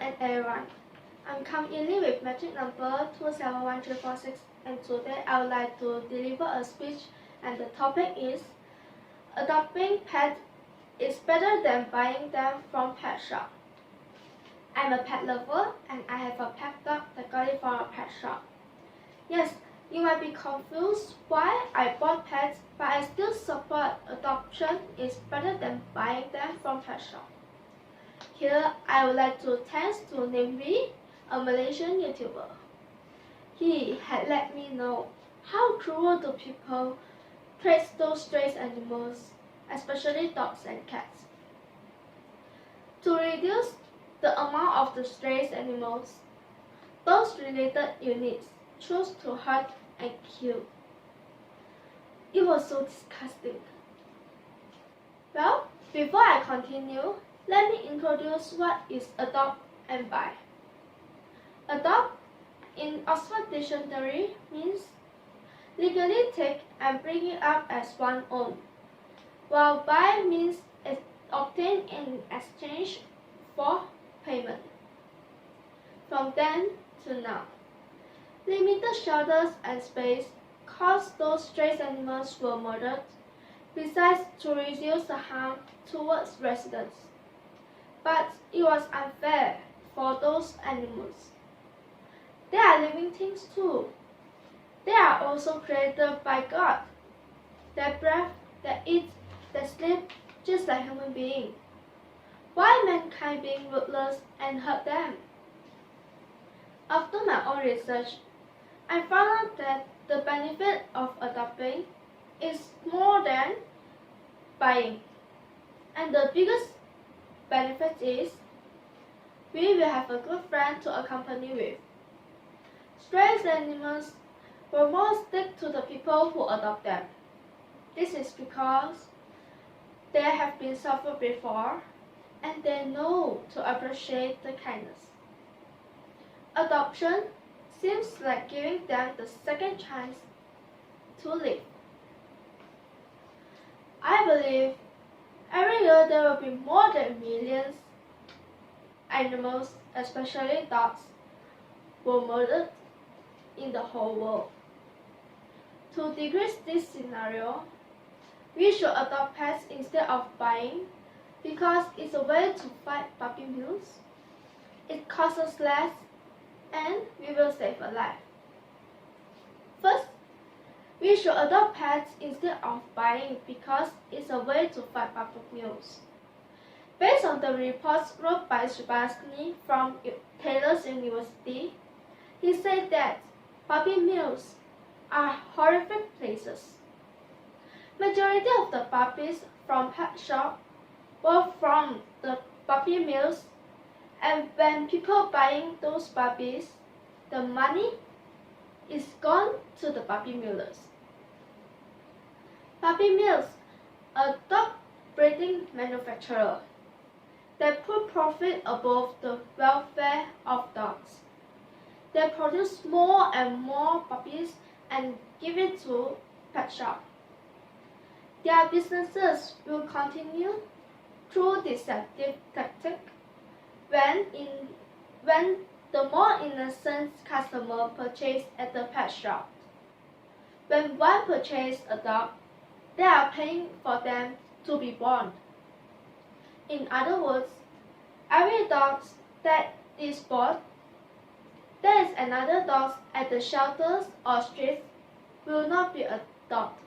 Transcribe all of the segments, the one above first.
and everyone. I'm Ee-Lynn with metric number 2713446, and today I would like to deliver a speech, and the topic is adopting pets is better than buying them from pet shop. I'm a pet lover and I have a pet dog that got it from a pet shop. Yes, you might be confused why I bought pets, but I still support adoption is better than buying them from pet shop. Here, I would like to thanks to Nimby, a Malaysian YouTuber. He had let me know how cruel do people treat those stray animals, especially dogs and cats. To reduce the amount of the stray animals, those related units chose to hurt and kill. It was so disgusting. Well, before I continue, let me introduce what is adopt and buy. Adopt in Oxford Dictionary means legally take and bring it up as one's own, while buy means obtain in exchange for payment. From then to now, limited shelters and space caused those stray animals were murdered, besides to reduce the harm towards residents. But it was unfair for those animals. They are living things too. They are also created by God. They breathe, they eat, they sleep just like human beings. Why mankind being ruthless and hurt them? After my own research, I found out that the benefit of adopting is more than buying. And the biggest benefit is we will have a good friend to accompany with. Stray animals will more stick to the people who adopt them. This is because they have been suffered before and they know to appreciate the kindness. Adoption seems like giving them the second chance to live. I believe every year there will be more than millions animals, especially dogs, were murdered in the whole world. To decrease this scenario, we should adopt pets instead of buying because it's a way to fight puppy mills. It costs us less and we will save a life. First, we should adopt pets instead of buying because it's a way to fight puppy mills. Based on the reports wrote by Persuasive from Taylor's University, he said that puppy mills are horrific places. Majority of the puppies from pet shop were from the puppy mills, and when people buying those puppies, the money is gone to the puppy millers. Puppy mills, a dog breeding manufacturer, they put profit above the welfare of dogs. They produce more and more puppies and give it to pet shop. Their businesses will continue through deceptive tactic when the more innocent customer purchase at the pet shop. When one purchase a dog, they are paying for them to be born. In other words, every dog that is bought, there is another dog at the shelters or streets will not be adopted.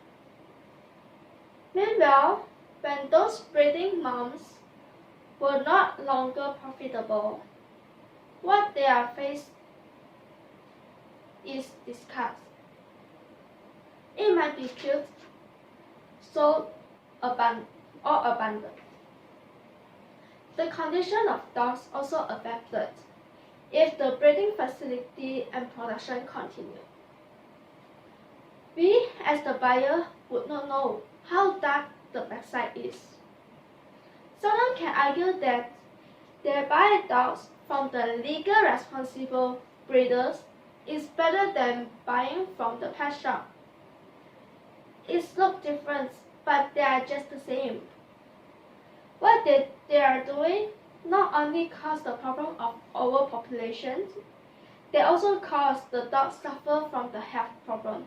Meanwhile, when those breeding moms were not longer profitable, what they are faced is disgust. It might be killed, sold, or abandoned. The condition of dogs also affected if the breeding facility and production continue. We, as the buyer, would not know how dark the backside is. Someone can argue that they buy dogs from the legal responsible breeders is better than buying from the pet shop. It's look different, but they are just the same. What they are doing not only cause the problem of overpopulation, they also cause the dogs suffer from the health problem,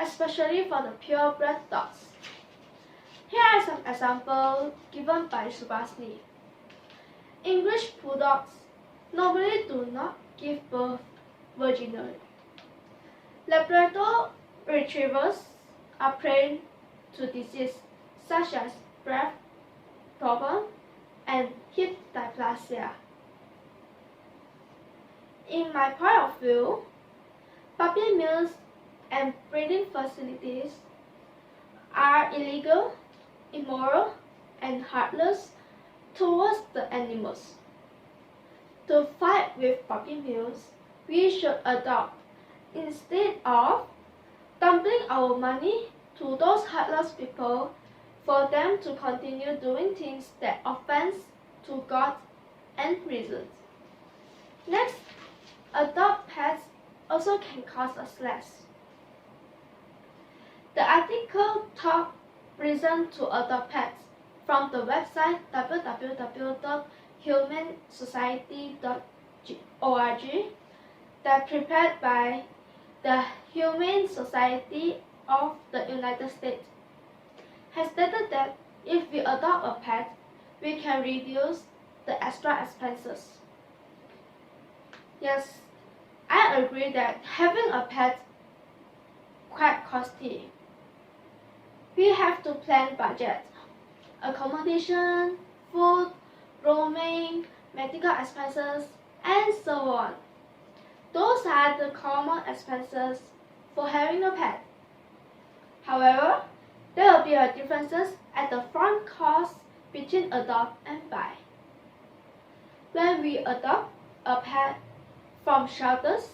especially for the purebred dogs. Here are some examples given by Subhasni. English bulldogs normally do not give birth vaginally. Labrador retrievers are prone to diseases such as breast problem and hip dysplasia. In my point of view, puppy mills and breeding facilities are illegal, immoral, and heartless towards the animals. To fight with puppy mills, we should adopt instead of dumping our money to those heartless people for them to continue doing things that offend to God and reason. Next, adopt pets also can cost us less. The article talks reason to adopt pets from the website www.humansociety.org that prepared by the Humane Society of the United States has stated that if we adopt a pet, we can reduce the extra expenses. Yes, I agree that having a pet is quite costly. We have to plan budget, accommodation, food, roaming, medical expenses, and so on. Those are the common expenses for having a pet. However, there will be a differences at the front cost between adopt and buy. When we adopt a pet from shelters,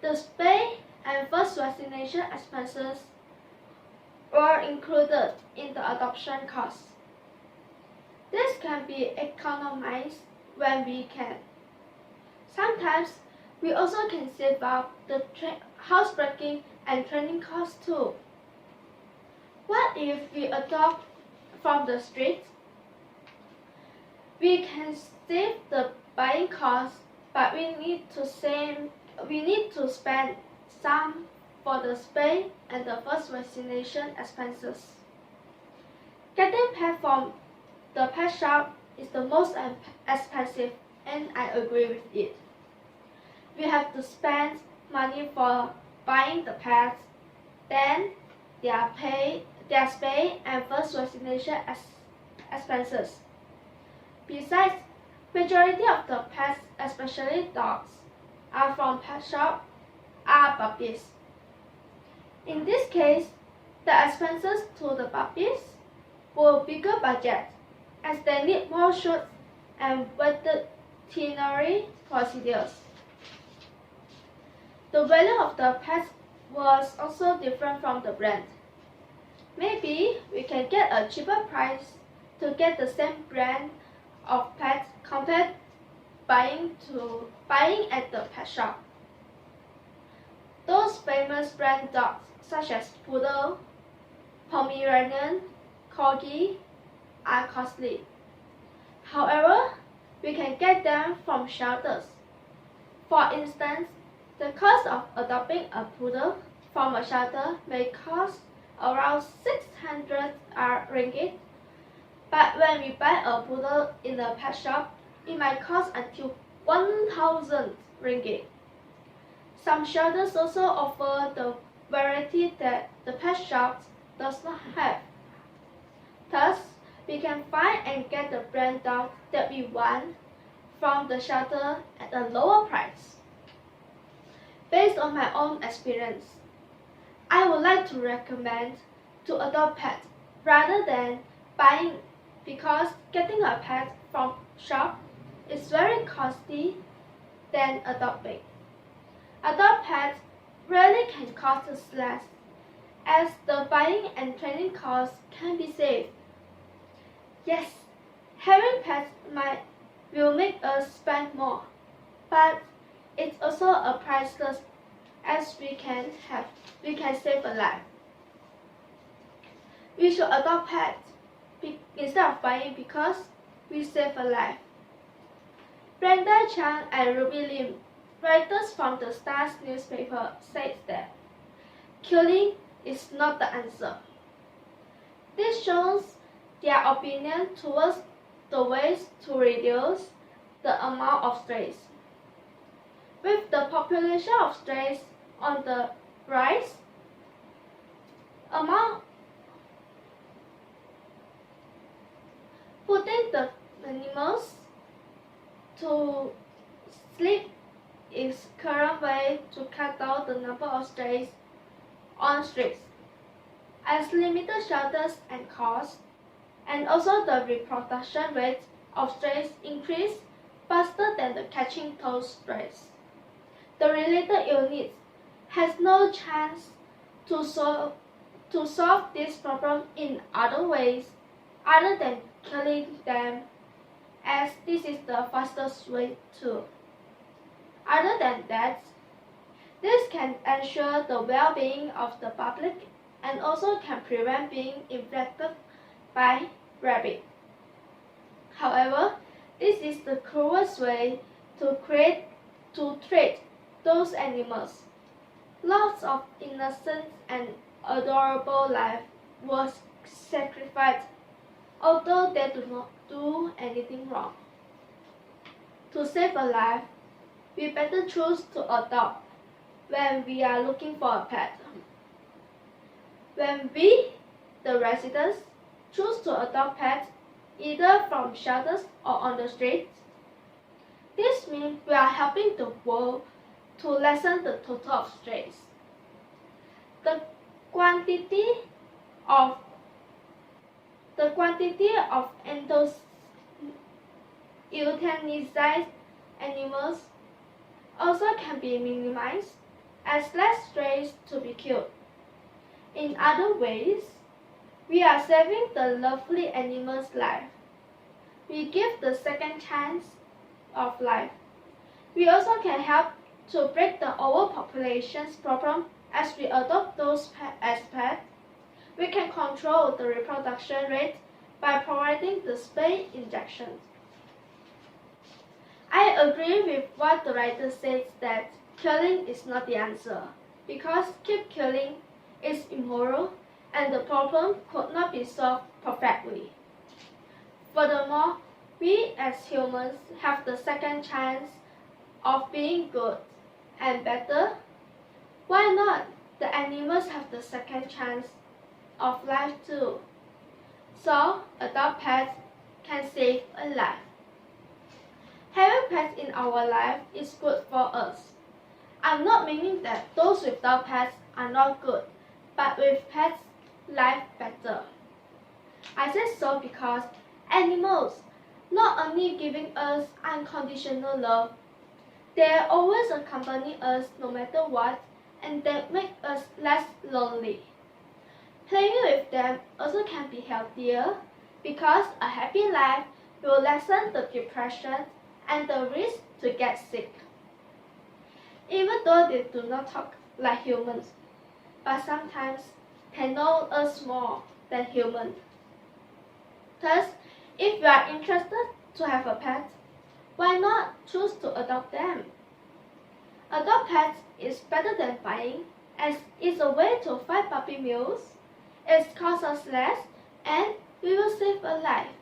the spay and first vaccination expenses were included in the adoption cost. This can be economized when we can. Sometimes we also can save up the housebreaking and training costs too. What if we adopt from the street? We can save the buying cost, but we need to spend some for the spay and the first vaccination expenses. Getting pet from the pet shop is the most expensive, and I agree with it. We have to spend money for buying the pets, then their spay and first vaccination expenses. Besides, majority of the pets, especially dogs, are from pet shop are puppies. In this case, the expenses to the puppies will bigger budget as they need more shots and veterinary procedures. The value of the pets was also different from the brand. Maybe we can get a cheaper price to get the same brand of pets compared buying at the pet shop. Those famous brand dogs such as Poodle, Pomeranian, Corgi are costly. However, we can get them from shelters. For instance, the cost of adopting a poodle from a shelter may cost around 600 ringgit, but when we buy a poodle in a pet shop, it might cost until 1,000 ringgit. Some shelters also offer the variety that the pet shop does not have. Thus, we can find and get the brand dog that we want from the shelter at a lower price. Based on my own experience, I would like to recommend to adopt pet rather than buying, because getting a pet from shop is very costly than adopting. Adopt pets really can cost us less, as the buying and training costs can be saved. Yes, having pets will make us spend more, but it's also a priceless, as we can save a life. We should adopt pets instead of buying, because we save a life. Brenda Chang and Ee-Lynn, writers from the Stars newspaper, said that killing is not the answer. This shows their opinion towards the ways to reduce the amount of strays. With the population of strays on the rise, putting the animals to sleep is current way to cut down the number of strays on streets, as limited shelters and costs, and also the reproduction rate of strays increase faster than the catching those strays. The related unit has no chance to solve this problem in other ways other than killing them, as this is the fastest way to. Other than that, this can ensure the well-being of the public and also can prevent being infected by rabies. However, this is the cruelest way to treat those animals. Lots of innocent and adorable life was sacrificed, although they do not do anything wrong. To save a life, we better choose to adopt when we are looking for a pet. When we, the residents, choose to adopt pets either from shelters or on the streets, this means we are helping the world to lessen the total of strays. The quantity of euthanized animals also can be minimized, as less strays to be killed. In other ways, we are saving the lovely animal's life. We give the second chance of life. We also can help to break the overpopulation's problem as we adopt those as pets. We can control the reproduction rate by providing the spay injections. I agree with what the writer says that killing is not the answer, because keep killing is immoral and the problem could not be solved perfectly. Furthermore, we as humans have the second chance of being good and better. Why not the animals have the second chance of life too? So, adopt pets can save a life. Having pets in our life is good for us. I'm not meaning that those without pets are not good, but with pets, life better. I say so because animals not only giving us unconditional love, they always accompany us no matter what, and they make us less lonely. Playing with them also can be healthier because a happy life will lessen the depression and the risk to get sick. Even though they do not talk like humans, but sometimes they know us more than humans. Thus, if you are interested to have a pet, why not choose to adopt them? Adopt pets is better than buying, as it's a way to find puppy mills. It costs us less, and we will save a life.